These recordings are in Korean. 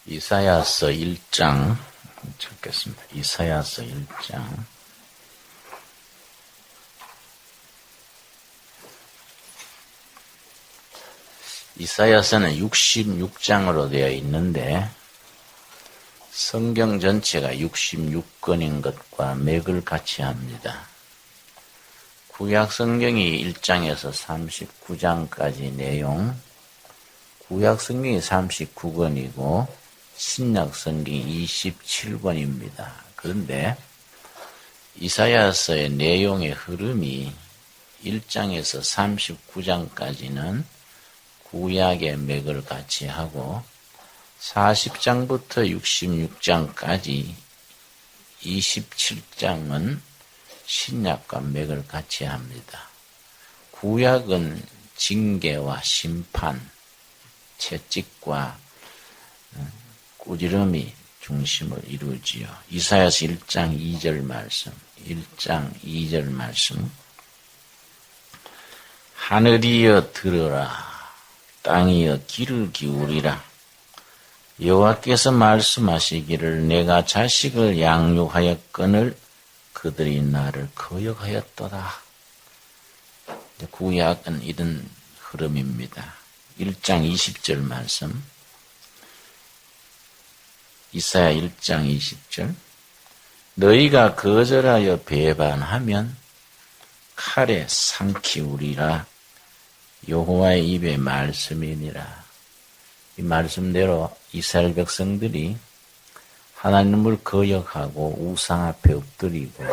이사야서 1장 적겠습니다. 이사야서 1장 이사야서는 66장으로 되어 있는데 성경 전체가 66권인 것과 맥을 같이 합니다. 구약 성경이 1장에서 39장까지 내용, 구약 성경이 39권이고 신약 성경이 27권입니다. 그런데 이사야서의 내용의 흐름이 1장에서 39장까지는 구약의 맥을 같이 하고 40장부터 66장까지 27장은 신약과 맥을 같이 합니다. 구약은 징계와 심판, 채찍과 꾸지람이 중심을 이루지요. 이사야서 1장 2절 말씀, 1장 2절 말씀. 하늘이여 들으라, 땅이여 귀를 기울이라. 여호와께서 말씀하시기를 내가 자식을 양육하였거늘 그들이 나를 거역하였도다. 구약은 이런 흐름입니다. 1장 20절 말씀. 이사야 1장 20절. 너희가 거절하여 배반하면 칼에 삼키우리라. 여호와의 입의 말씀이니라. 이 말씀대로 이스라엘 백성들이 하나님을 거역하고 우상 앞에 엎드리고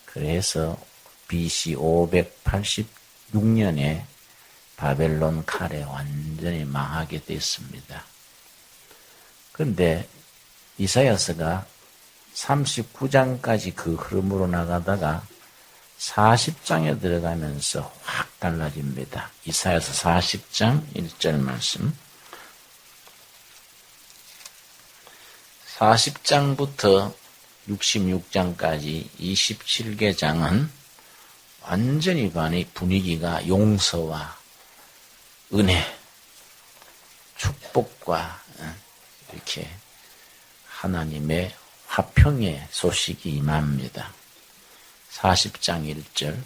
그래서 BC 586년에 바벨론 칼에 완전히 망하게 됐습니다. 그런데 이사야서가 39장까지 그 흐름으로 나가다가 40장에 들어가면서 확 달라집니다. 이사야서 40장 1절 말씀. 40장부터 66장까지 27개 장은 완전히 분위기가 용서와 은혜, 축복과 이렇게 하나님의 화평의 소식이 임합니다. 40장 1절.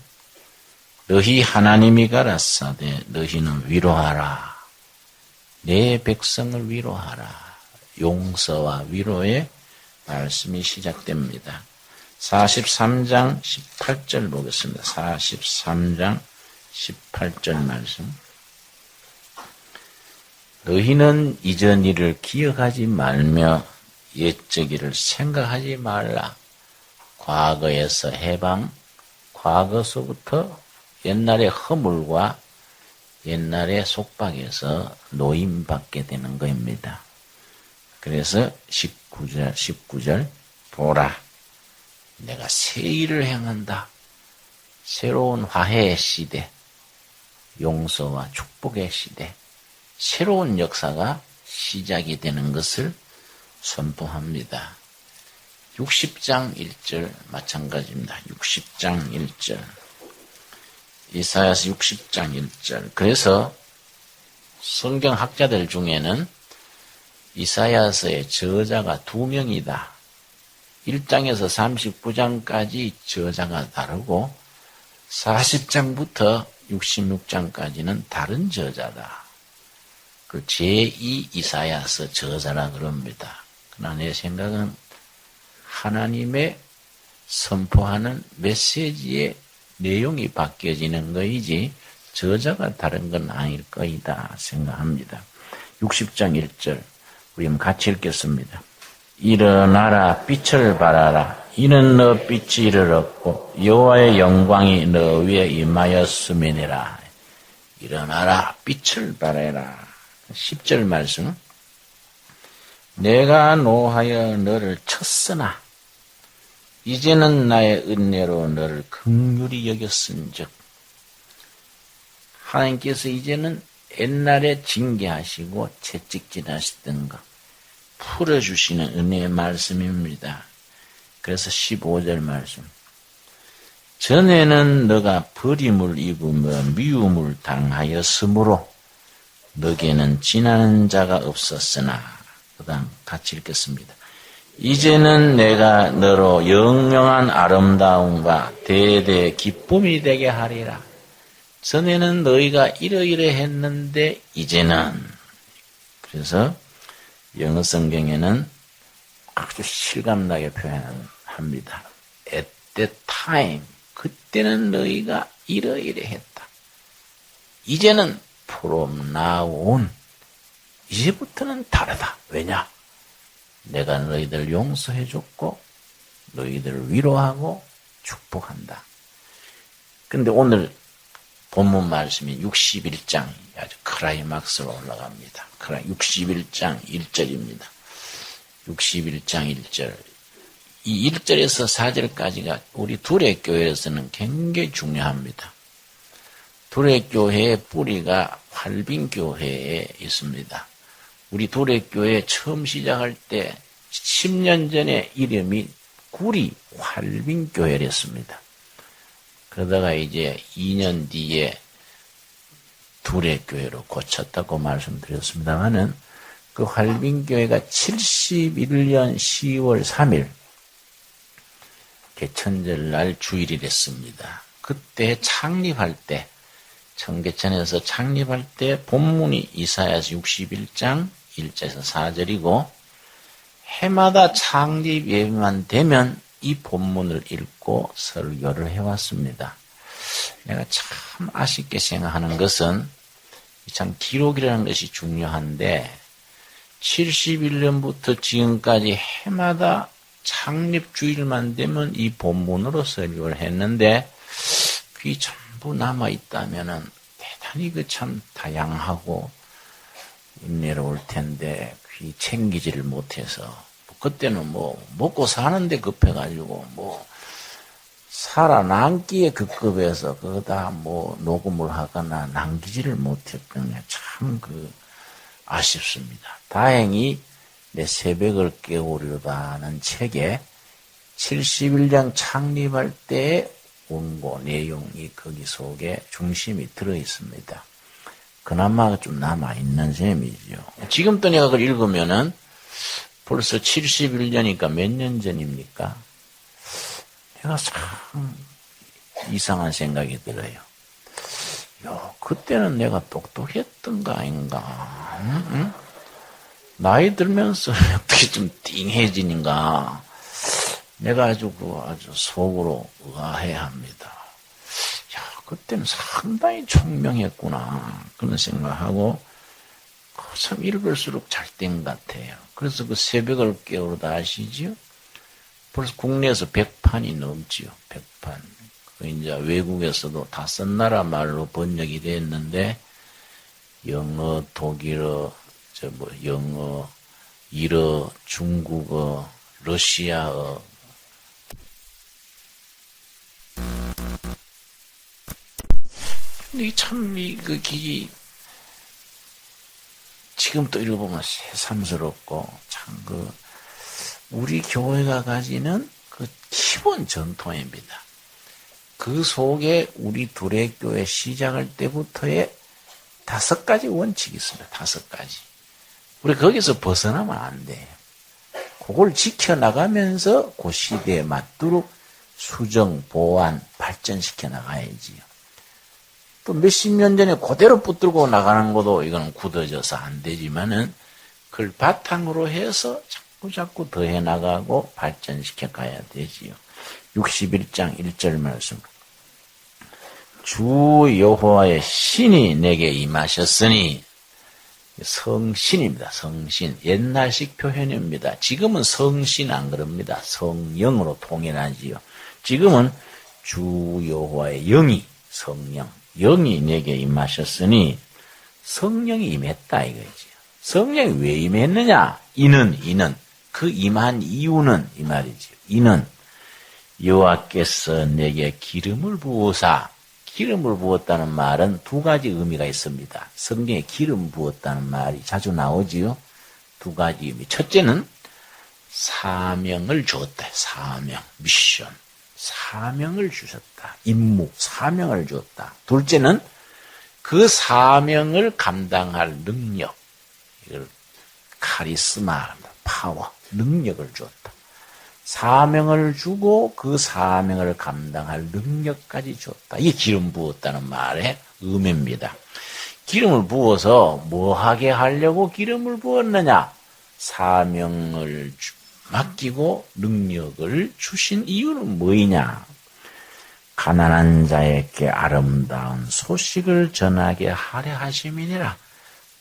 너희 하나님이 가라사대 너희는 위로하라. 내 백성을 위로하라. 용서와 위로의 말씀이 시작됩니다. 43장 18절 보겠습니다. 43장 18절 말씀. 너희는 이전 일을 기억하지 말며 옛적 일을 생각하지 말라. 과거에서 해방, 과거서부터 옛날의 허물과 옛날의 속박에서 노임받게 되는 것입니다. 그래서 19절 보라, 내가 새 일을 행한다. 새로운 화해의 시대, 용서와 축복의 시대, 새로운 역사가 시작이 되는 것을 선포합니다. 60장 1절 마찬가지입니다. 60장 1절. 이사야서 60장 1절. 그래서 성경학자들 중에는 이사야서의 저자가 두 명이다. 1장에서 39장까지 저자가 다르고 40장부터 66장까지는 다른 저자다. 그 제2 이사야서 저자라 그럽니다. 그러나 내 생각은 하나님의 선포하는 메시지의 내용이 바뀌어지는 것이지 저자가 다른 건 아닐 거이다 생각합니다. 60장 1절 우리 같이 읽겠습니다. 일어나라 빛을 발하라. 이는 너 빛이 이르렀고 여호와의 영광이 너 위에 임하였음이니라. 일어나라 빛을 발하라. 10절 말씀. 내가 노하여 너를 쳤으나 이제는 나의 은혜로 너를 긍휼히 여겼은즉. 하나님께서 이제는 옛날에 징계하시고 채찍질하시던 것 풀어주시는 은혜의 말씀입니다. 그래서 15절 말씀. 전에는 너가 버림을 입으며 미움을 당하였으므로 너게는 지나는 자가 없었으나 그 다음 같이 읽겠습니다. 이제는 내가 너로 영영한 아름다움과 대대 기쁨이 되게 하리라. 전에는 너희가 이러이러 했는데 이제는. 그래서 영어 성경에는 아주 실감나게 표현합니다. At that time. 그때는 너희가 이러이러 했다. 이제는 from now on. 이제부터는 다르다. 왜냐? 내가 너희들 용서해줬고 너희들을 위로하고 축복한다. 근데 오늘 본문 말씀이 61장 아주 클라이막스로 올라갑니다. 61장 1절입니다. 61장 1절. 이 1절에서 4절까지가 우리 두레교회에서는 굉장히 중요합니다. 두레교회의 뿌리가 활빈교회에 있습니다. 우리 두레교회 처음 시작할 때 10년 전에 이름이 구리 활빈교회였습니다. 그러다가 이제 2년 뒤에 두레교회로 고쳤다고 말씀드렸습니다만은 그 활빈교회가 71년 10월 3일 개천절날 주일이 됐습니다. 그때 창립할 때 청계천에서 창립할 때 본문이 이사야서 61장 1절에서 4절이고 해마다 창립 예배만 되면 이 본문을 읽고 설교를 해왔습니다. 내가 참 아쉽게 생각하는 것은 참 기록이라는 것이 중요한데 71년부터 지금까지 해마다 창립 주일만 되면 이 본문으로 설교를 했는데 그게 전부 남아있다면은 대단히 그 참 다양하고 인내로울 텐데 그게 챙기지를 못해서 그때는 뭐 먹고 사는데 급해가지고 뭐 살아남기에 급급해서 그거 다 뭐 녹음을 하거나 남기지를 못했던 게 참 그 아쉽습니다. 다행히 내 새벽을 깨우려다는 책에 71년 창립할 때의 원고 내용이 거기 속에 중심이 들어 있습니다. 그나마 좀 남아있는 셈이죠. 지금 또 내가 그걸 읽으면은 벌써 71년이니까 몇 년 전입니까? 내가 참 이상한 생각이 들어요. 야, 그때는 내가 똑똑했던가 아닌가? 응? 나이 들면서 어떻게 좀 띵해지는가? 내가 아주 속으로 의아해야 합니다. 야, 그때는 상당히 총명했구나. 그런 생각하고 참 읽을수록 잘 된 것 같아요. 그래서 그 새벽을 깨우르다 아시지요? 벌써 국내에서 100판이 넘지요. 100판. 그 이제 외국에서도 5나라 말로 번역이 됐는데 영어, 독일어, 영어, 일어, 중국어, 러시아어. 근데 참 그 기기 지금 또 읽어보면 새삼스럽고 참 우리 교회가 가지는 그 기본 전통입니다. 그 속에 우리 두레교회 시작할 때부터의 5가지 원칙이 있습니다. 5가지. 우리 거기서 벗어나면 안 돼요. 그걸 지켜나가면서 그 시대에 맞도록 수정, 보완, 발전시켜 나가야지요. 또 몇십 년 전에 그대로 붙들고 나가는 것도 이거는 굳어져서 안 되지만은 그걸 바탕으로 해서 자꾸 더해 나가고 발전시켜 가야 되지요. 61장 1절 말씀. 주 여호와의 신이 내게 임하셨으니 성신입니다. 성신. 옛날식 표현입니다. 지금은 성신 안 그럽니다. 성령으로 통일하지요. 지금은 주 여호와의 영이 성령. 영이 내게 임하셨으니 성령이 임했다 이거지. 성령이 왜 임했느냐? 이는 그 임한 이유는 이 말이죠. 이는 여호와께서 내게 기름을 부으사. 기름을 부었다는 말은 2가지 의미가 있습니다. 성경에 기름 부었다는 말이 자주 나오지요. 2가지 의미. 첫째는 사명을 주었다. 사명, 미션. 사명을 주셨다. 임무, 사명을 주었다. 둘째는 그 사명을 감당할 능력. 이걸 카리스마, 파워, 능력을 주었다. 사명을 주고 그 사명을 감당할 능력까지 줬다. 이게 기름 부었다는 말의 의미입니다. 기름을 부어서 뭐하게 하려고 기름을 부었느냐? 사명을 맡기고 능력을 주신 이유는 뭐이냐? 가난한 자에게 아름다운 소식을 전하게 하려 하심이니라.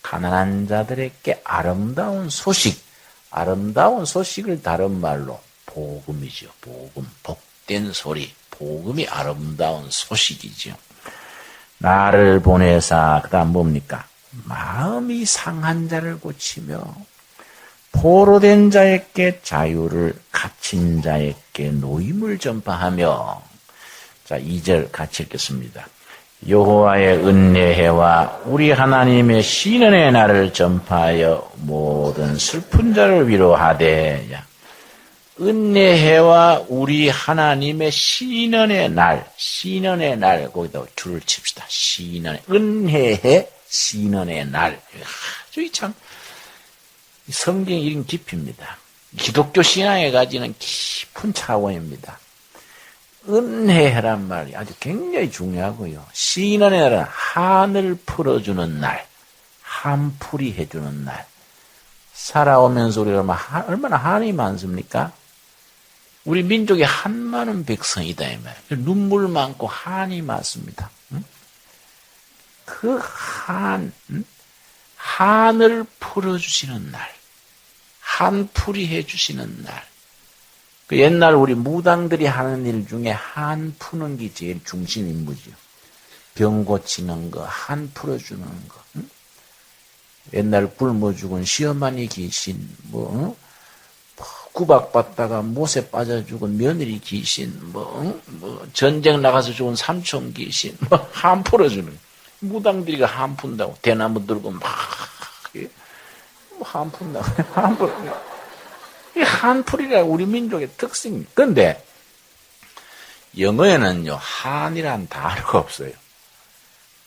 가난한 자들에게 아름다운 소식, 아름다운 소식을 다른 말로 복음이죠. 복음, 복된 소리, 복음이 아름다운 소식이죠. 나를 보내사, 그 다음 뭡니까? 마음이 상한 자를 고치며 포로된 자에게 자유를, 갇힌 자에게 노임을 전파하며. 자, 2절 같이 읽겠습니다. 여호와의 은혜해와 우리 하나님의 신원의 날을 전파하여 모든 슬픈 자를 위로하되. 은혜해와 우리 하나님의 신원의 날, 신원의 날, 거기다 줄을 칩시다. 신원의, 은혜해, 신원의 날. 아주 참, 성경의 이름 깊이입니다. 기독교 신앙에 가지는 깊은 차원입니다. 은혜란 말이 아주 굉장히 중요하고요. 신원의 날은 한을 풀어주는 날, 한풀이 해주는 날. 살아오면서 우리가 얼마나 한이 많습니까? 우리 민족이 한 많은 백성이다 이 말이에요. 눈물 많고 한이 많습니다. 그 한을 풀어주시는 날, 한풀이 해주시는 날. 그 옛날 우리 무당들이 하는 일 중에 한 푸는 게 제일 중심 임무죠. 병 고치는 거, 한 풀어주는 거. 옛날 굶어 죽은 시어머니 귀신, 구박받다가 못에 빠져 죽은 며느리 귀신, 전쟁 나가서 죽은 삼촌 귀신, 한 풀어주는. 무당들이가 한 푼다고 대나무 들고 한 푼다고 한 풀. 이 한풀이가 우리 민족의 특징입니다. 그런데 영어에는요, 한이란 단어가 없어요.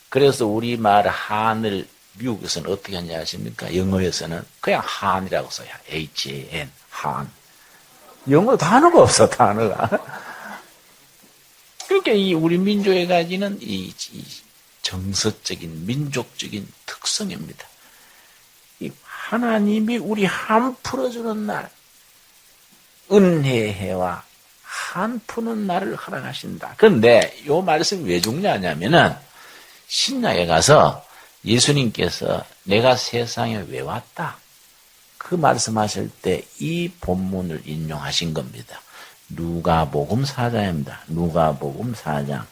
그래서 우리말 한을 미국에서는 어떻게 하는지 아십니까? 영어에서는 그냥 한이라고 써요. H-A-N, 한. 영어 단어가 없어, 단어가. 그러니까 이 우리 민족에 가지는 이 정서적인, 민족적인 특성입니다. 이 하나님이 우리 한 풀어주는 날, 은혜해와 한 푸는 날을 허락하신다. 그런데 이 말씀이 왜 중요하냐면은 신약에 가서 예수님께서 내가 세상에 왜 왔다? 그 말씀하실 때 이 본문을 인용하신 겁니다. 누가복음 4장입니다. 누가복음 4장.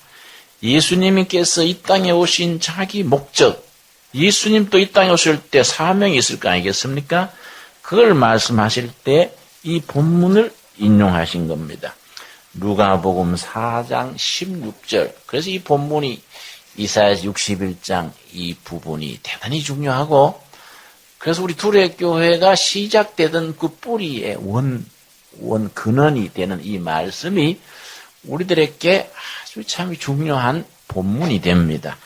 예수님께서 이 땅에 오신 자기 목적, 예수님도 이 땅에 오실 때 사명이 있을 거 아니겠습니까? 그걸 말씀하실 때 이 본문을 인용하신 겁니다. 누가복음 4장 16절. 그래서 이 본문이 이사야서 61장 이 부분이 대단히 중요하고, 그래서 우리 두레교회가 시작되던 그 뿌리의 근원이 되는 이 말씀이 우리들에게 아주 참 중요한 본문이 됩니다.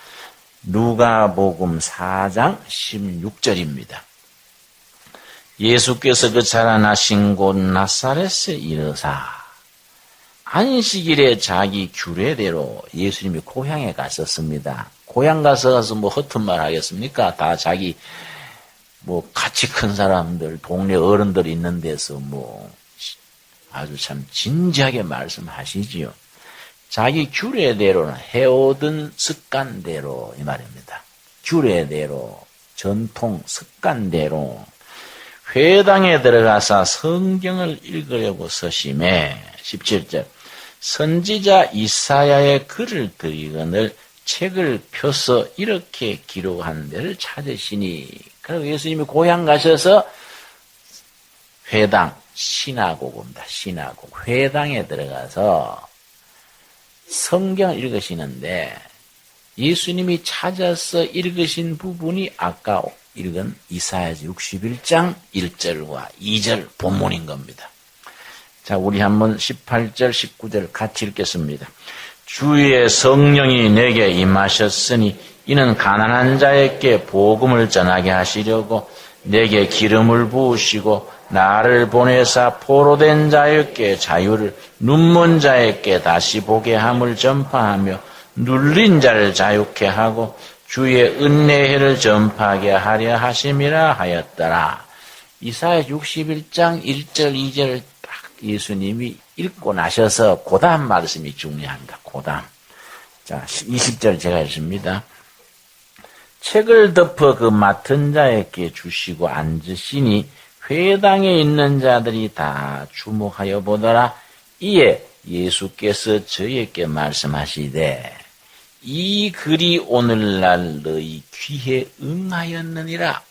누가복음 4장 16절입니다. 예수께서 그 자라나신 곳 나사렛에 이르사 안식일에 자기 규례대로 예수님이 고향에 갔었습니다. 고향 가서 허튼 말 하겠습니까? 다 자기 같이 큰 사람들, 동네 어른들 있는 데서 아주 참 진지하게 말씀하시지요. 자기 규례대로는 해오던 습관대로 이 말입니다. 규례대로, 전통, 습관대로 회당에 들어가서 성경을 읽으려고 서심해 17절 선지자 이사야의 글을 드리거늘 책을 펴서 이렇게 기록한 데를 찾으시니. 그리고 예수님이 고향 가셔서 회당, 시나고그입니다. 시나고그. 회당에 들어가서 성경을 읽으시는데 예수님이 찾아서 읽으신 부분이 아까 읽은 이사야서 61장 1절과 2절 본문인 겁니다. 자, 우리 한번 18절, 19절 같이 읽겠습니다. 주의 성령이 내게 임하셨으니 이는 가난한 자에게 복음을 전하게 하시려고 내게 기름을 부으시고 나를 보내사 포로된 자에게 자유를, 눈먼 자에게 다시 보게 함을 전파하며 눌린 자를 자유케 하고 주의 은혜를 전파하게 하려 하심이라 하였더라. 이사야 61장 1절 2절을 딱 예수님이 읽고 나셔서 그 다음 말씀이 중요합니다. 그 다음. 자, 20절 제가 읽습니다. 책을 덮어 그 맡은 자에게 주시고 앉으시니 회당에 있는 자들이 다 주목하여 보더라. 이에 예수께서 저에게 말씀하시되 이 글이 오늘날 너희 귀에 응하였느니라.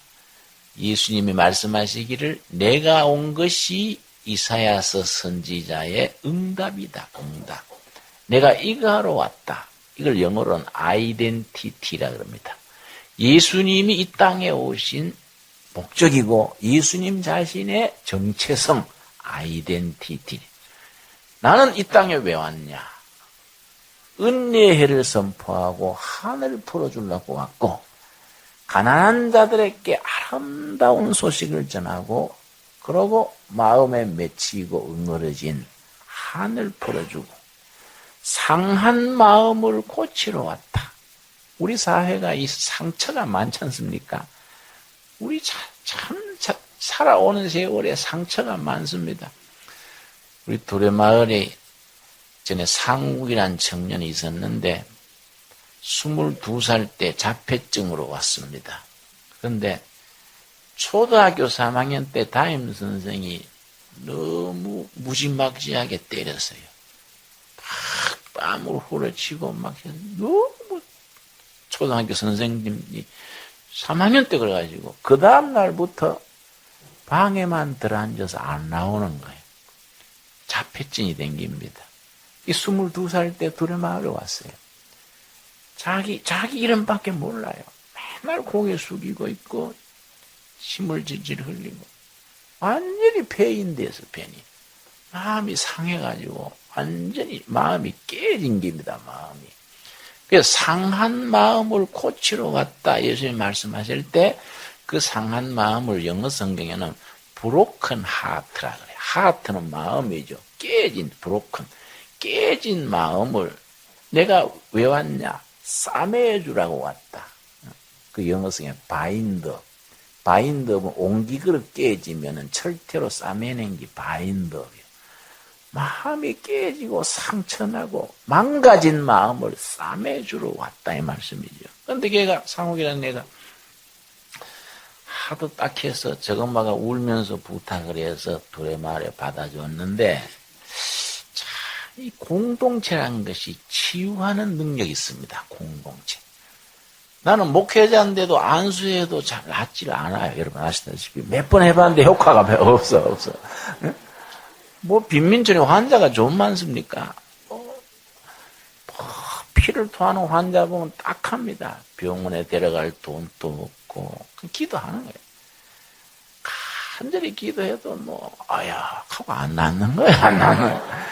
예수님이 말씀하시기를 내가 온 것이 이사야서 선지자의 응답이다. 응답. 내가 이거 하러 왔다. 이걸 영어로는 아이덴티티라 그럽니다. 예수님이 이 땅에 오신 목적이고 예수님 자신의 정체성, 아이덴티티. 나는 이 땅에 왜 왔냐? 은혜의 해를 선포하고 하늘을 풀어주려고 왔고 가난한 자들에게 아름다운 소식을 전하고 그러고 마음에 맺히고 응어러진 하늘 풀어주고 상한 마음을 고치러 왔다. 우리 사회가 이 상처가 많지 않습니까? 우리 참 살아오는 세월에 상처가 많습니다. 우리 도래마을에 전에 상욱이라는 청년이 있었는데 22살 때 자폐증으로 왔습니다. 그런데 초등학교 3학년 때 담임선생이 너무 무지막지하게 때렸어요. 막 뺨을 후려치고 막 너무 초등학교 선생님이 3학년 때 그래가지고 그 다음 날부터 방에만 들어앉아서 안 나오는 거예요. 자폐증이 댕깁니다. 이 22살 때 도래마을에 왔어요. 자기 이름밖에 몰라요. 맨날 고개 숙이고 있고 침을 질질 흘리고 완전히 폐인돼서 폐니 마음이 상해가지고 완전히 마음이 깨진 겁니다. 마음이. 그래서 상한 마음을 고치러 갔다 예수님이 말씀하실 때 그 상한 마음을 영어 성경에는 broken heart라 그래요. 하트는 마음이죠. 깨진 깨진 마음을 내가 왜 왔냐? 싸매주라고 왔다. 그 영어성에 바인드업은 옹기그릇 깨지면은 철퇴로 싸매는 게 바인드업이에요. 마음이 깨지고 상처나고 망가진 마음을 싸매주러 왔다 이 말씀이죠. 그런데 걔가 상욱이라는 애가 하도 딱해서 저엄마가 울면서 부탁을 해서 도래마을에 받아줬는데 이 공동체라는 것이 치유하는 능력이 있습니다. 공동체. 나는 목회자인데도 안수해도 잘 낫질 않아요. 여러분 아시다시피 몇 번 해봤는데 효과가 없어. 뭐 빈민촌에 환자가 좀 많습니까? 피를 토하는 환자 보면 딱합니다. 병원에 데려갈 돈도 없고 기도하는 거예요. 간절히 기도해도 뭐 아야 하고 안 낫는 거야. 안 낫는 거야.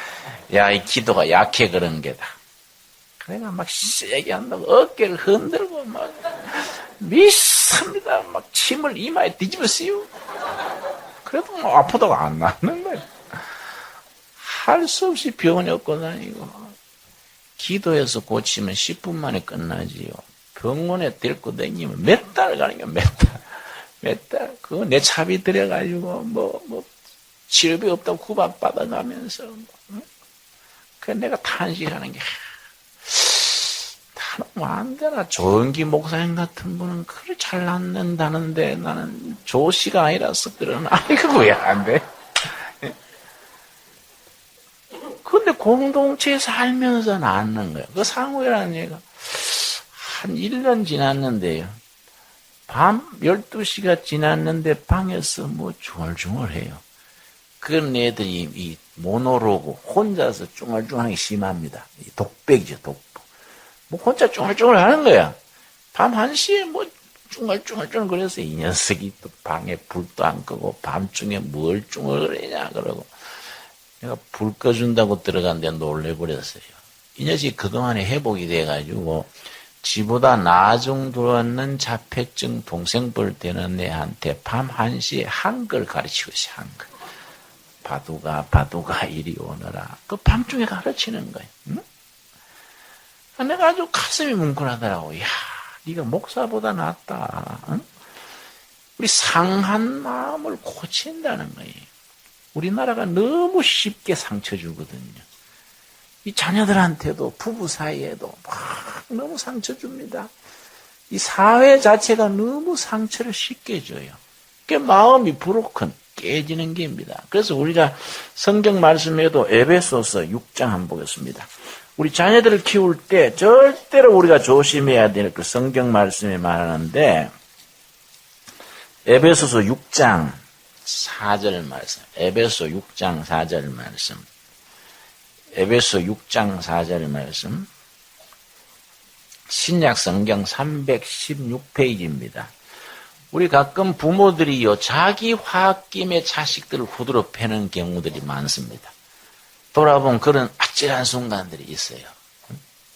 야, 이 기도가 약해 그런 게다. 그래가 막 세게 한다고 어깨를 흔들고 막 미습니다. 막 침을 이마에 뒤집어 씌우고. 그래도 뭐 아프다고 안 낫는 거야. 할 수 없이 병원에 업고 다니고 기도해서 고치면 10분 만에 끝나지요. 병원에 데리고 다니면 몇 달 가는 거야. 몇 달. 그거 내 차비 들여가지고 뭐 치료비 없다고 구박받아가면서 그래서 내가 탄식하는 게 나는 안 되나. 조은기 목사님 같은 분은 그걸 잘 낫는다는데 나는 조씨가 아니라서 그러나 이거 왜 안 돼? 근데 공동체에 살면서 낫는 거예요. 그 상우라는 얘가 한 1년 지났는데요. 밤 12시가 지났는데 방에서 뭐 중얼중얼해요. 그런 애들이 이 모노로그 혼자서 쭝얼쭝얼하는 게 심합니다. 독백이죠, 독복. 뭐 혼자 쭝얼쭝얼 하는 거야. 밤 1시에 뭐 쭝얼쭝얼 그래서 이 녀석이 또 방에 불도 안 끄고 밤중에 뭘 쭝얼거리냐 그러고 내가 불 꺼준다고 들어갔는데 놀래버렸어요. 이 녀석이 그동안에 회복이 돼가지고 지보다 나중 들어왔는 자폐증 동생뻘 되는 애한테 밤 1시에 한글 가르치고 있어요. 한글. 바두가 이리 오너라. 그 밤중에 가르치는 거예요. 응? 내가 아주 가슴이 뭉클하더라고. 야, 네가 목사보다 낫다. 응? 우리 상한 마음을 고친다는 거예요. 우리나라가 너무 쉽게 상처 주거든요. 이 자녀들한테도 부부 사이에도 막 너무 상처 줍니다. 이 사회 자체가 너무 상처를 쉽게 줘요. 그 마음이 브로큰 깨지는 게입니다. 그래서 우리가 성경 말씀에도 에베소서 6장 한번 보겠습니다. 우리 자녀들을 키울 때 절대로 우리가 조심해야 될 그 성경 말씀이 말하는데 에베소서 6장 4절 말씀. 에베소 6장 4절 말씀. 에베소 6장 4절 말씀. 신약 성경 316페이지입니다. 우리 가끔 부모들이요, 자기 홧김에 자식들을 후드러 패는 경우들이 많습니다. 돌아보면 그런 아찔한 순간들이 있어요.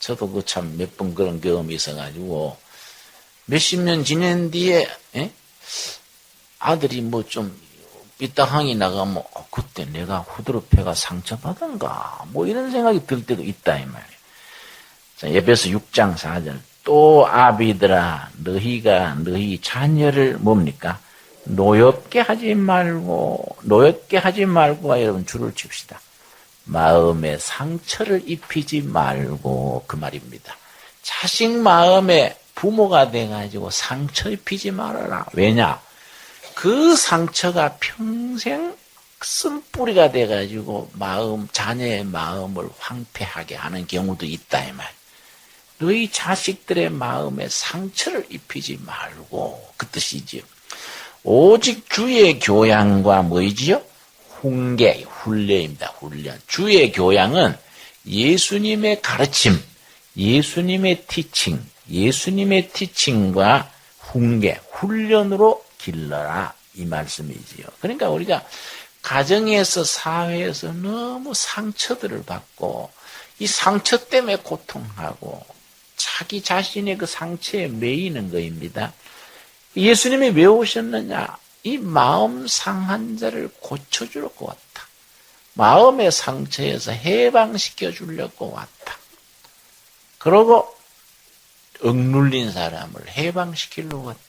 저도 그 참 몇 번 그런 경험이 있어가지고, 몇십 년 지낸 뒤에, 아들이 뭐 좀, 삐딱항이 나가면, 그때 내가 후드러 패가 상처받은가, 뭐 이런 생각이 들 때도 있다, 이 말이에요. 자, 에베소 6장 4절. 또 아비들아 너희가 너희 자녀를 뭡니까? 노엽게 하지 말고 여러분 줄을 칩시다. 마음에 상처를 입히지 말고 그 말입니다. 자식 마음에 부모가 돼가지고 상처 입히지 말아라. 왜냐? 그 상처가 평생 쓴뿌리가 돼가지고 자녀의 마음을 황폐하게 하는 경우도 있다 이 말. 너희 자식들의 마음에 상처를 입히지 말고 그 뜻이지요. 오직 주의 교양과 뭐이지요? 훈련입니다. 훈련. 주의 교양은 예수님의 가르침, 예수님의 티칭과 훈련으로 길러라 이 말씀이지요. 그러니까 우리가 가정에서 사회에서 너무 상처들을 받고 이 상처 때문에 고통하고 자기 자신의 그 상처에 매이는 거입니다. 예수님이 왜 오셨느냐? 이 마음 상한 자를 고쳐주려고 왔다. 마음의 상처에서 해방시켜 주려고 왔다. 그러고 억눌린 사람을 해방시키려고 왔다.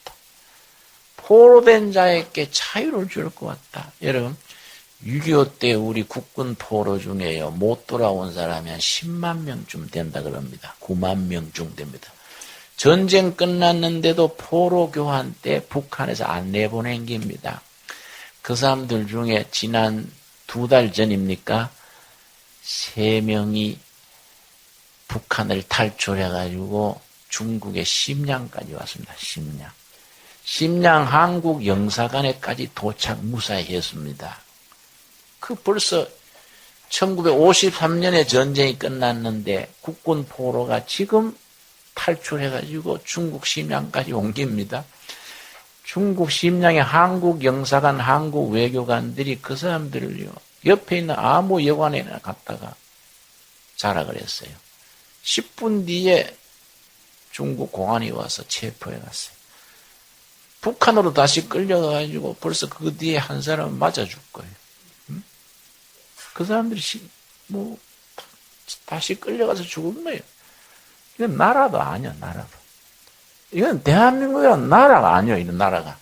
포로된 자에게 자유를 주려고 왔다. 여러분 6.25 때 우리 국군 포로 중에요, 못 돌아온 사람이 한 10만 명쯤 된다 그럽니다. 9만 명쯤 됩니다. 전쟁 끝났는데도 포로 교환 때 북한에서 안 내보낸 겁니다. 그 사람들 중에 지난 2달 전입니까? 3명이 북한을 탈출해가지고 중국의 심양까지 왔습니다. 심양 한국 영사관에까지 도착 무사히 했습니다. 그 벌써 1953년에 전쟁이 끝났는데 국군 포로가 지금 탈출해가지고 중국 심양까지 온 겁니다. 중국 심양의 한국 영사관, 한국 외교관들이 그 사람들을요, 옆에 있는 아무 여관에 갔다가 자락을 했어요. 10분 뒤에 중국 공안이 와서 체포해 갔어요. 북한으로 다시 끌려가가지고 벌써 그 뒤에 한 사람은 맞아줄 거예요. 그 사람들이 다시 끌려가서 죽은 거예요. 이건 나라도 아니야, 나라도. 이건 대한민국이란 나라가 아니에요, 이런 나라가.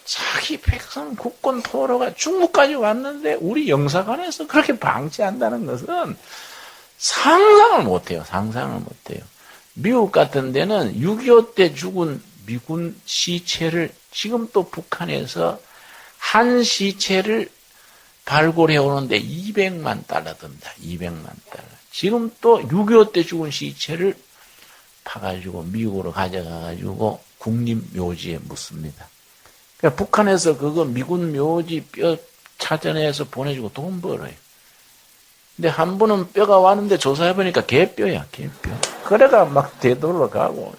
자기 백성 국군 포로가 중국까지 왔는데 우리 영사관에서 그렇게 방치한다는 것은 상상을 못해요, 미국 같은 데는 6.25 때 죽은 미군 시체를 지금 또 북한에서 한 시체를 발굴해 오는데 200만 달러 듭니다. 200만 달러. 지금 또 6.25 때 죽은 시체를 파가지고 미국으로 가져가가지고 국립묘지에 묻습니다. 그러니까 북한에서 그거 미군 묘지 뼈 찾아내서 보내주고 돈 벌어요. 근데 한 번은 뼈가 왔는데 조사해보니까 개뼈야, 개뼈. 그래가 막 되돌아가고.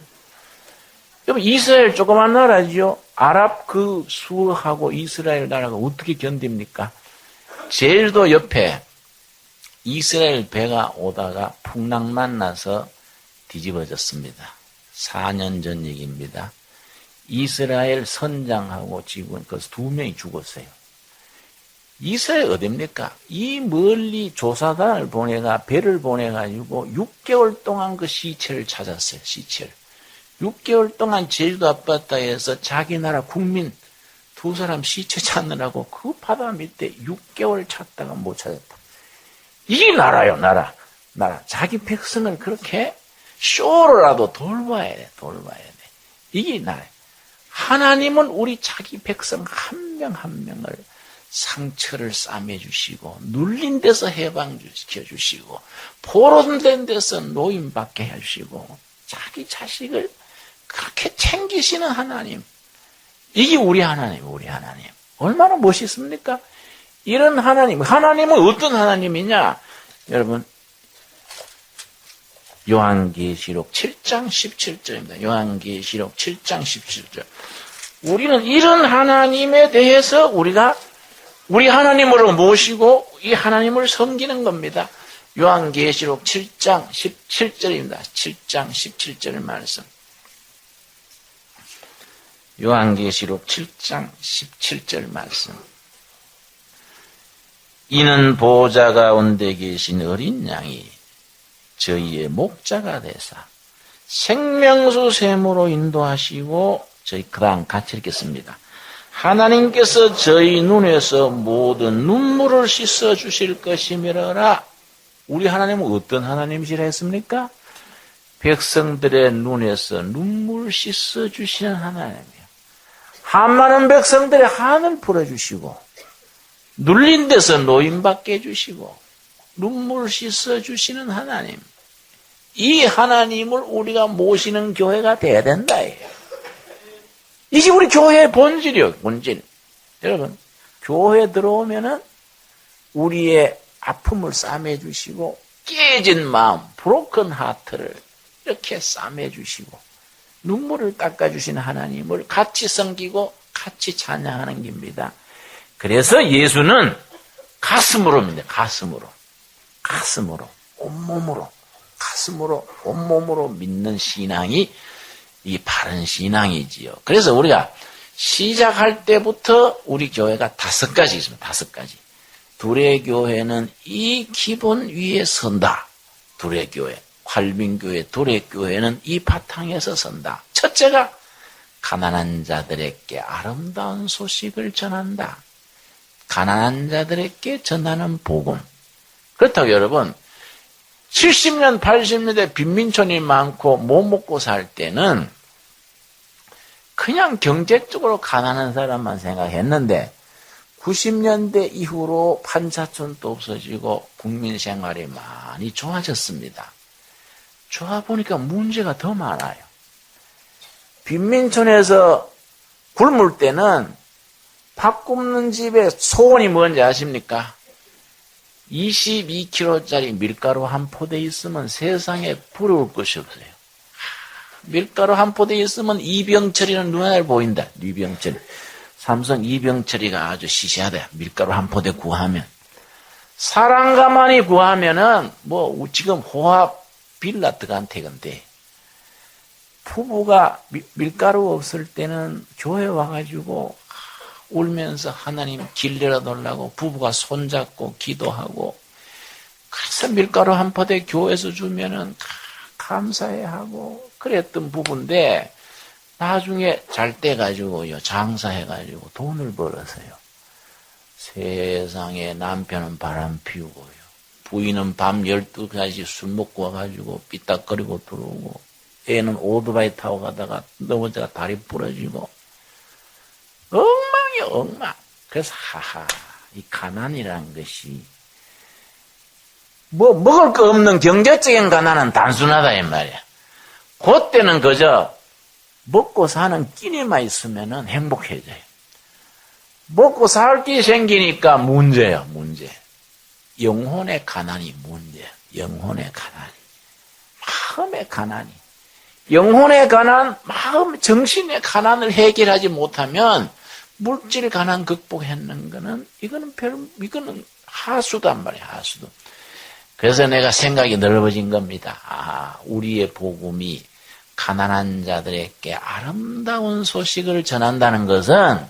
여러분, 이스라엘 조그만 나라죠. 아랍 그 수하고 이스라엘 나라가 어떻게 견딥니까? 제일도 옆에 이스라엘 배가 오다가 풍랑 만나서 뒤집어졌습니다. 4년 전 얘기입니다. 이스라엘 선장하고 직원, 그 2명이 죽었어요. 이스라엘 어딥니까? 이 멀리 조사단을 배를 보내가지고 6개월 동안 그 시체를 찾았어요. 시체를. 6개월 동안 제주도 앞바다에서 자기 나라 국민 2사람 시체 찾느라고 그 바다 밑에 6개월 찾다가 못 찾았다. 이게 나라요, 나라. 자기 백성을 그렇게 쇼로라도 돌봐야 돼. 이게 나라예요. 하나님은 우리 자기 백성 한 명 한 명을 상처를 싸매주시고 눌린 데서 해방시켜주시고 포로된 데서 노임받게 해주시고 자기 자식을 그렇게 챙기시는 하나님. 이게 우리 하나님. 얼마나 멋있습니까? 이런 하나님은 어떤 하나님이냐? 여러분, 요한계시록 7장 17절입니다. 요한계시록 7장 17절. 우리는 이런 하나님에 대해서 우리 하나님으로 모시고 이 하나님을 섬기는 겁니다. 요한계시록 7장 17절입니다. 7장 17절 말씀. 요한계시록 7장 17절 말씀. 이는 보호자 가운데 계신 어린 양이 저희의 목자가 되사 생명수 샘으로 인도하시고 저희 그다음 같이 읽겠습니다. 하나님께서 저희 눈에서 모든 눈물을 씻어 주실 것이미러라. 우리 하나님은 어떤 하나님이시라 했습니까? 백성들의 눈에서 눈물 씻어 주시는 하나님이에요. 한 많은 백성들의 한을 풀어주시고 눌린 데서 노임받게 해주시고 눈물 씻어 주시는 하나님. 이 하나님을 우리가 모시는 교회가 돼야 된다. 이게 우리 교회의 본질이요. 본질. 여러분, 교회 들어오면은 우리의 아픔을 싸매주시고 깨진 마음, 브로큰 하트를 이렇게 싸매주시고 눈물을 닦아주시는 하나님을 같이 섬기고 같이 찬양하는 겁니다. 그래서 예수는 가슴으로입니다. 가슴으로, 온몸으로 믿는 신앙이 이 바른 신앙이지요. 그래서 우리가 시작할 때부터 우리 교회가 5가지 있습니다. 5가지. 둘의 교회는 이 기본 위에 선다. 둘의 교회. 활빈교회, 둘의 교회는 이 바탕에서 선다. 첫째가 가난한 자들에게 아름다운 소식을 전한다. 가난한 자들에게 전하는 복음. 그렇다고 여러분, 70년, 80년대 빈민촌이 많고 못 먹고 살 때는 그냥 경제적으로 가난한 사람만 생각했는데 90년대 이후로 판사촌도 없어지고 국민 생활이 많이 좋아졌습니다. 좋아 보니까 문제가 더 많아요. 빈민촌에서 굶을 때는 밥 굽는 집에 소원이 뭔지 아십니까? 22kg짜리 밀가루 한 포대 있으면 세상에 부러울 것이 없어요. 밀가루 한 포대 있으면 이병철이는 눈알 보인다. 이병철. 삼성 이병철이가 아주 시시하다. 밀가루 한 포대 구하면. 사람 가만히 구하면은 지금 호합 빌라 들어간 태건데 부부가 밀가루 없을 때는 교회 와가지고 울면서 하나님 길 내려달라고 부부가 손잡고 기도하고 그래서 밀가루 한 포대 교회에서 주면은 감사해하고 그랬던 부부인데 나중에 잘 때 가지고요 장사해가지고 돈을 벌어서요 세상에 남편은 바람 피우고요 부인은 밤 12까지 술 먹고 와가지고 삐딱거리고 들어오고 애는 오토바이 타고 가다가 넘어져가 다리 부러지고 엉망이요 엉망. 그래서 이 가난이라는 것이 먹을 거 없는 경제적인 가난은 단순하다 이 말이야. 그때는 그저 먹고 사는 끼니만 있으면은 행복해져요. 먹고 살 게 생기니까 문제야 문제. 영혼의 가난이 문제야. 영혼의 가난이. 마음의 가난이. 영혼의 가난, 마음, 정신의 가난을 해결하지 못하면 물질 가난 극복했는 거는 이거는 하수단 말이야, 하수도. 그래서 내가 생각이 넓어진 겁니다. 우리의 복음이 가난한 자들에게 아름다운 소식을 전한다는 것은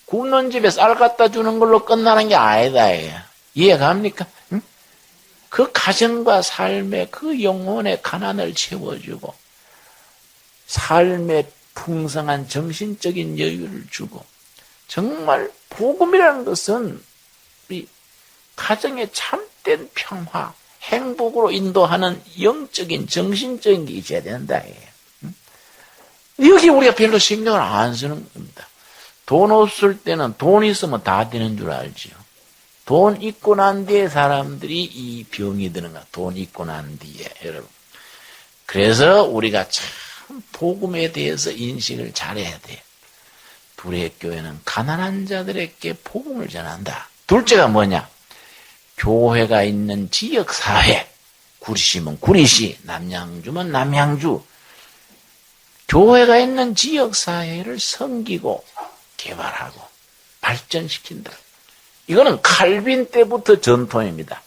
굶는 집에 쌀 갖다 주는 걸로 끝나는 게 아니다. 이해갑니까? 응? 그 가정과 삶의 그 영혼의 가난을 채워주고 삶의 풍성한 정신적인 여유를 주고 정말 복음이라는 것은 우리 가정의 참된 평화, 행복으로 인도하는 영적인 정신적인 게 있어야 된다. 여기 우리가 별로 신경을 안 쓰는 겁니다. 돈 없을 때는 돈 있으면 다 되는 줄 알지요. 돈 있고 난 뒤에 사람들이 이 병이 드는 거야. 돈 있고 난 뒤에 여러분. 그래서 우리가 참 복음에 대해서 인식을 잘해야 돼요. 둘의 교회는 가난한 자들에게 복음을 전한다. 둘째가 뭐냐? 교회가 있는 지역사회. 구리시면 구리시, 남양주면 남양주. 교회가 있는 지역사회를 섬기고 개발하고 발전시킨다. 이거는 칼빈 때부터 전통입니다.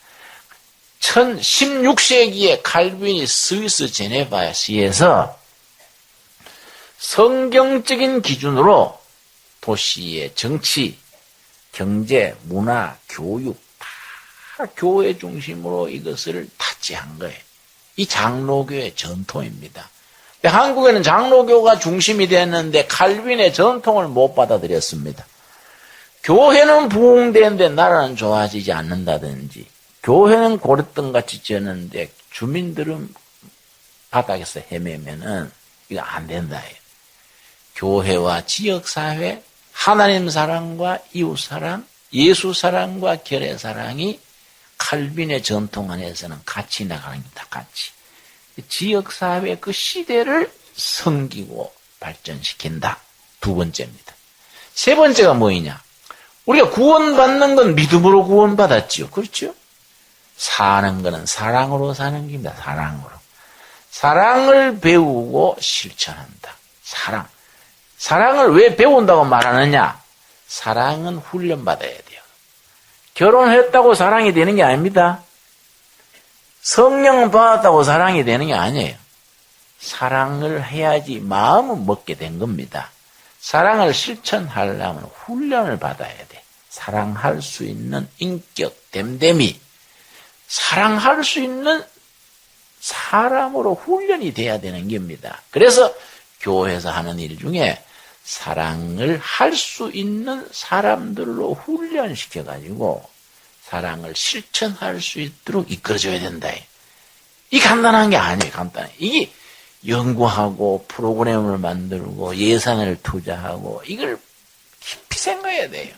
16세기에 칼빈이 스위스 제네바시에서 성경적인 기준으로 도시의 정치, 경제, 문화, 교육 다 교회 중심으로 이것을 타치한 거예요. 이 장로교의 전통입니다. 한국에는 장로교가 중심이 됐는데 칼빈의 전통을 못 받아들였습니다. 교회는 부흥되는데 나라는 좋아지지 않는다든지 교회는 고랫등같이 지었는데 주민들은 바닥에서 헤매면은 이거 안 된다. 교회와 지역사회, 하나님 사랑과 이웃 사랑, 예수 사랑과 결의 사랑이 칼빈의 전통 안에서는 같이 나가는 겁니다. 같이. 지역사회 그 시대를 섬기고 발전시킨다. 두 번째입니다. 세 번째가 뭐이냐? 우리가 구원받는 건 믿음으로 구원받았지요. 그렇죠? 사는 거는 사랑으로 사는 겁니다. 사랑으로. 사랑을 배우고 실천한다. 사랑. 사랑을 왜 배운다고 말하느냐? 사랑은 훈련받아야 돼요. 결혼했다고 사랑이 되는 게 아닙니다. 성령 받았다고 사랑이 되는 게 아니에요. 사랑을 해야지 마음은 먹게 된 겁니다. 사랑을 실천하려면 훈련을 받아야 돼. 사랑할 수 있는 인격, 됨됨이, 사랑할 수 있는 사람으로 훈련이 돼야 되는 겁니다. 그래서 교회에서 하는 일 중에 사랑을 할 수 있는 사람들로 훈련시켜가지고 사랑을 실천할 수 있도록 이끌어줘야 된다. 이 간단한 게 아니에요. 간단해. 이게 연구하고 프로그램을 만들고 예산을 투자하고 이걸 깊이 생각해야 돼요.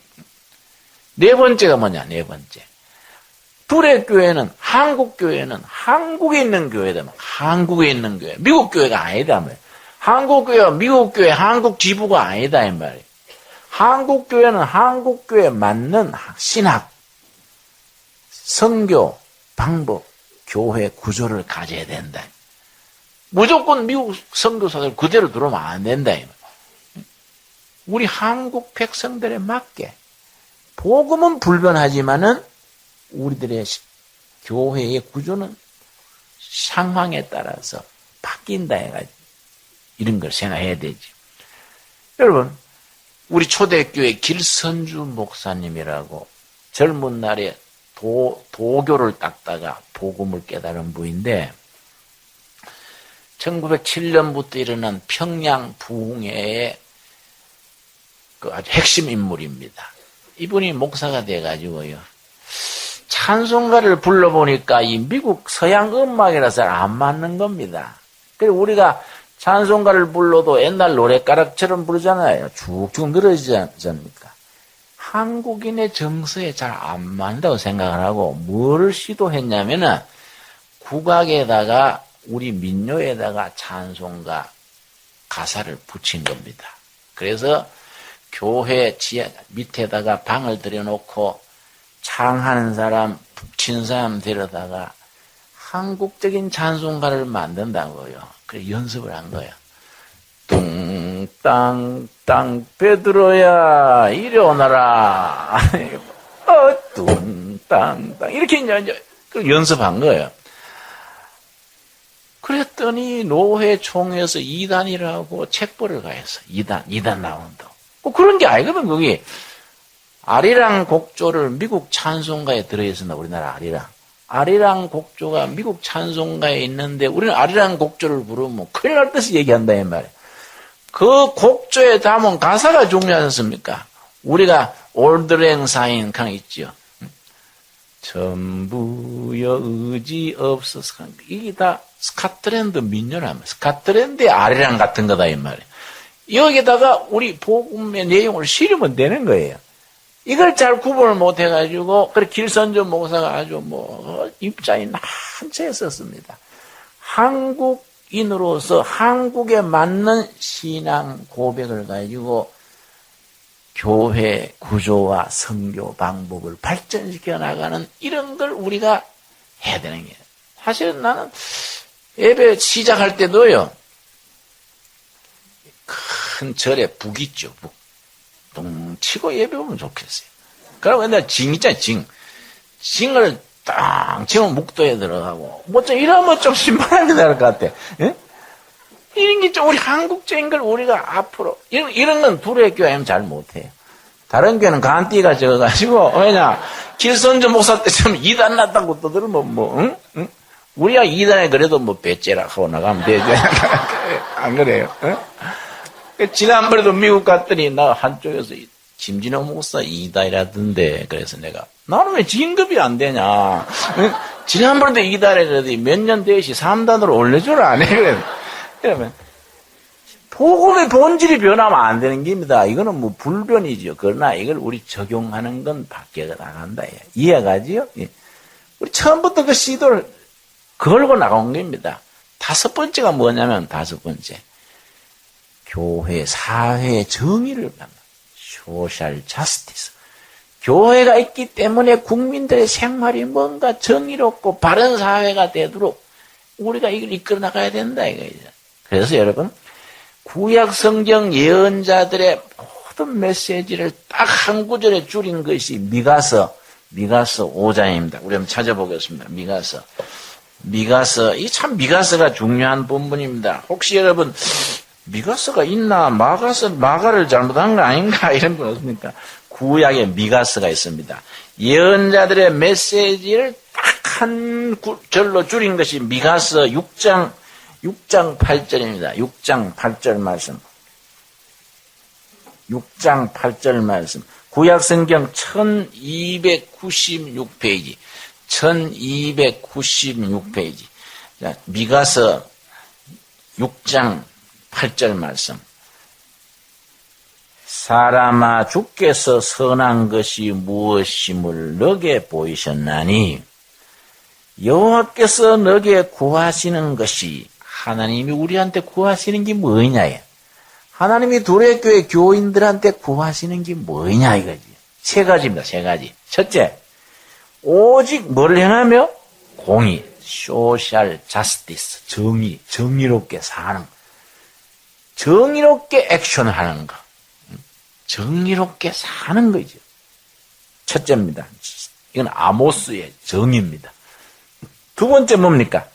네 번째가 뭐냐? 네 번째. 둘의 교회는 한국 교회는 한국에 있는 교회다. 한국에 있는 교회. 미국 교회가 아니다 말이에요. 한국 교회와 미국 교회, 한국 지부가 아니다 이 말이에요. 한국 교회는 한국 교회에 맞는 신학, 선교, 방법, 교회 구조를 가져야 된다. 무조건 미국 선교사들 그대로 들어오면 안 된다. 우리 한국 백성들에 맞게 복음은 불변하지만은 우리들의 교회의 구조는 상황에 따라서 바뀐다 해가지고 이런 걸 생각해야 되지. 여러분, 우리 초대교회 길선주 목사님이라고 젊은 날에 도교를 닦다가 복음을 깨달은 분인데 1907년부터 일어난 평양 부흥회의 그 아주 핵심 인물입니다. 이분이 목사가 돼가지고요. 찬송가를 불러보니까 이 미국 서양 음악이라서 안 맞는 겁니다. 그래서 우리가 찬송가를 불러도 옛날 노랫가락처럼 부르잖아요. 쭉쭉 늘어지지 않습니까? 한국인의 정서에 잘 안 맞는다고 생각을 하고 뭐를 시도했냐면은 국악에다가 우리 민요에다가 찬송가 가사를 붙인 겁니다. 그래서 교회 지하 밑에다가 방을 들여놓고 창하는 사람, 북친 사람 데려다가 한국적인 찬송가를 만든다고요. 그래서 연습을 한 거예요. 뚱땅땅 베드로야 이리 오너라. 뚱땅땅 이렇게 이제 연습한 거예요. 그랬더니 노회총회에서 이단이라고 책벌을 가해서 이단 나온다고. 그런 게 아니거든. 거기 아리랑 곡조를 미국 찬송가에 들어있습니다. 우리나라 아리랑 곡조가 미국 찬송가에 있는데 우리는 아리랑 곡조를 부르면 큰일 날 듯이 얘기한다 이 말이에요. 그 곡조에 담은 가사가 중요하지 않습니까? 우리가 올드랭사인 강 있죠. 전부여 의지 없어서 이게 다 스카틀랜드 민요라면 스카틀랜드의 아리랑 같은 거다 이 말이에요. 여기다가 우리 복음의 내용을 실으면 되는 거예요. 이걸 잘 구분을 못 해가지고, 그래, 길선전 목사가 아주 입장이 난처 했었습니다. 한국인으로서 한국에 맞는 신앙 고백을 가지고 교회 구조와 선교 방법을 발전시켜 나가는 이런 걸 우리가 해야 되는 거예요. 사실은 나는 예배 시작할 때도요, 큰 절에 북 있죠, 북. 동 치고 예배 오면 좋겠어요. 그러고 내가 징 있잖아요, 징을 땅 치면 묵도에 들어가고, 좀 이러면 좀 신발하게 될 것 같아. 예? 이런 게 좀 우리 한국적인 걸 우리가 앞으로, 이런 건 둘의 교회는 잘 못해요. 다른 교회는 간띠가 적어가지고, 왜냐, 길선전 목사 때 좀 이단 났다고 또 들으면 응? 우리가 이단에 그래도 배째락 하고 나가면 되죠. 안 그래요? 응? 지난번에도 미국 갔더니 나 한쪽에서 김진호 목사 이달이라던데 그래서 내가 나는 왜 진급이 안 되냐. 지난번에도 이달에 그래도 몇 년 되시 3단으로 올려주라 안 해. 그러면 복음의 본질이 변하면 안 되는 겁니다. 이거는 불변이죠. 그러나 이걸 우리 적용하는 건 밖에 나간다. 이해가지요? 우리 처음부터 그 시도를 걸고 나간 겁니다. 5번째가 뭐냐면 5번째. 교회, 사회의 정의를 받는 소셜 자스티스. 교회가 있기 때문에 국민들의 생활이 뭔가 정의롭고 바른 사회가 되도록 우리가 이걸 이끌어 나가야 된다 이거죠. 그래서 여러분 구약 성경 예언자들의 모든 메시지를 딱 한 구절에 줄인 것이 미가서 5장입니다. 우리 한번 찾아보겠습니다. 미가서 이 참 미가서가 중요한 본문입니다. 혹시 여러분 미가서가 있나 마가를 잘못한 거 아닌가 이런 건 없습니까? 구약에 미가서가 있습니다. 예언자들의 메시지를 딱 한 절로 줄인 것이 미가서 6장 8절입니다. 6장 8절 말씀. 6장 8절 말씀. 구약 성경 1296페이지. 1296페이지. 자, 미가서 6장 8절 말씀. 사람아 주께서 선한 것이 무엇임을 너게 보이셨나니 여호와께서 너게 구하시는 것이 하나님이 우리한테 구하시는 게 뭐냐예요. 하나님이 도래교회 교인들한테 구하시는 게 뭐냐 이거지. 3가지입니다. 3가지. 첫째, 오직 뭘 행하며? 공의, 소셜 자스티스, 정의롭게 사는 거. 정의롭게 액션하는 거. 정의롭게 사는 거죠. 첫째입니다. 이건 아모스의 정의입니다. 2번째 뭡니까?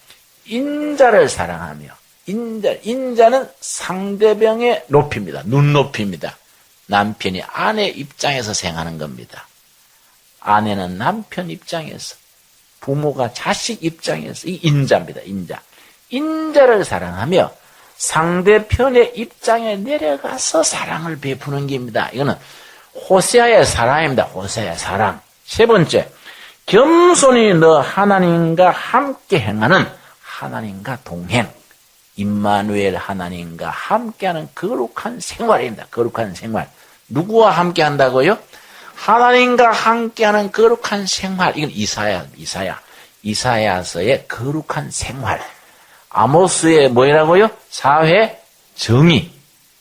인자를 사랑하며 인자는 상대방의 높입니다. 눈높이입니다. 남편이 아내 입장에서 생하는 겁니다. 아내는 남편 입장에서 부모가 자식 입장에서 이 인자입니다. 인자를 사랑하며 상대편의 입장에 내려가서 사랑을 베푸는 겁니다. 이거는 호세아의 사랑입니다. 호세아의 사랑. 3번째, 겸손히 너 하나님과 함께 행하는 하나님과 동행. 임마누엘 하나님과 함께하는 거룩한 생활입니다. 거룩한 생활. 누구와 함께 한다고요? 하나님과 함께하는 거룩한 생활. 이건 이사야서의 거룩한 생활. 아모스의 뭐라고요? 사회 정의.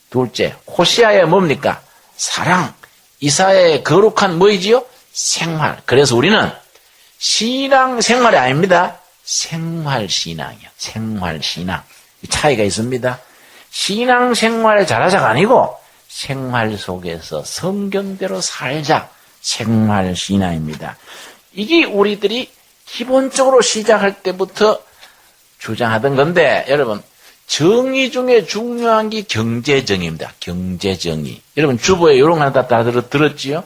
둘째, 호시아의 뭡니까? 사랑. 이사야의 거룩한 뭐이지요? 생활. 그래서 우리는 신앙 생활이 아닙니다. 생활신앙이요. 생활신앙. 차이가 있습니다. 신앙생활을 잘하자가 아니고 생활 속에서 성경대로 살자. 생활신앙입니다. 이게 우리들이 기본적으로 시작할 때부터 주장하던 건데, 여러분, 정의 중에 중요한 게 경제정의입니다. 경제정의. 여러분, 주보에 이런 거 하나 다 들었지요?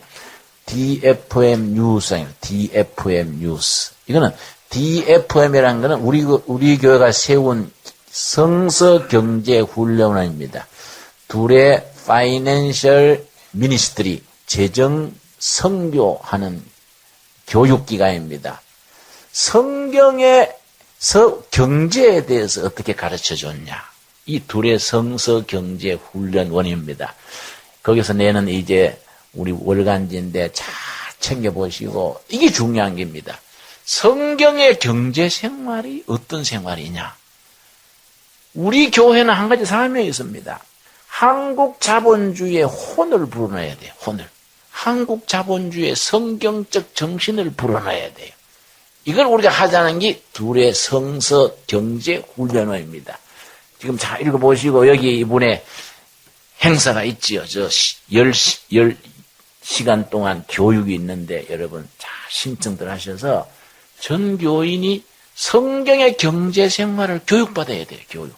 DFM 뉴스, DFM 뉴스. 이거는 DFM이라는 거는 우리 교회가 세운 성서경제훈련원입니다. 둘의 파이낸셜 미니스트리, 재정 선교하는 교육기관입니다. 성경에서 경제에 대해서 어떻게 가르쳐 줬냐. 이 둘의 성서경제훈련원입니다. 거기서 내는 이제 우리 월간지인데 잘 챙겨보시고, 이게 중요한 겁니다. 성경의 경제 생활이 어떤 생활이냐. 우리 교회는 한 가지 사명이 있습니다. 한국 자본주의의 혼을 불어넣어야 돼요. 혼을. 한국 자본주의의 성경적 정신을 불어넣어야 돼요. 이걸 우리가 하자는 게 둘의 성서경제훈련원입니다. 지금 잘 읽어보시고, 여기 이분의 행사가 있지요. 10시간 동안 교육이 있는데, 여러분 잘 신청들 하셔서 전 교인이 성경의 경제 생활을 교육받아야 돼요. 교육.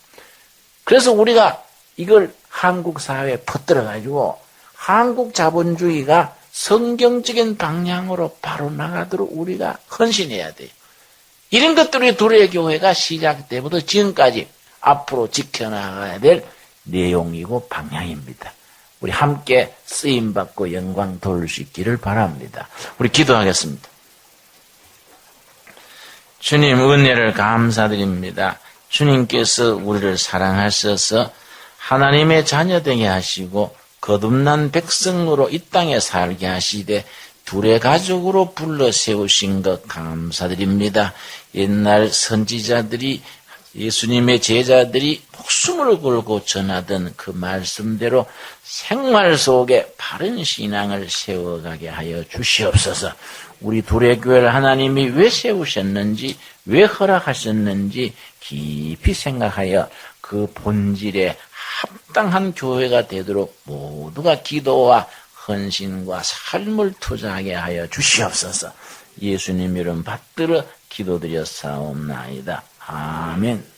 그래서 우리가 이걸 한국 사회에 퍼뜨려가지고 한국 자본주의가 성경적인 방향으로 바로 나가도록 우리가 헌신해야 돼요. 이런 것들이 둘의 교회가 시작 때부터 지금까지 앞으로 지켜나가야 될 내용이고 방향입니다. 우리 함께 쓰임받고 영광 돌릴 수 있기를 바랍니다. 우리 기도하겠습니다. 주님, 은혜를 감사드립니다. 주님께서 우리를 사랑하셔서 하나님의 자녀 되게 하시고 거듭난 백성으로 이 땅에 살게 하시되 둘의 가족으로 불러 세우신 것 감사드립니다. 옛날 선지자들이, 예수님의 제자들이 목숨을 걸고 전하던 그 말씀대로 생활 속에 바른 신앙을 세워가게 하여 주시옵소서. 우리 둘의 교회를 하나님이 왜 세우셨는지, 왜 허락하셨는지 깊이 생각하여 그 본질에 합당한 교회가 되도록 모두가 기도와 헌신과 삶을 투자하게 하여 주시옵소서. 예수님 이름 받들어 기도드렸사옵나이다. 아멘.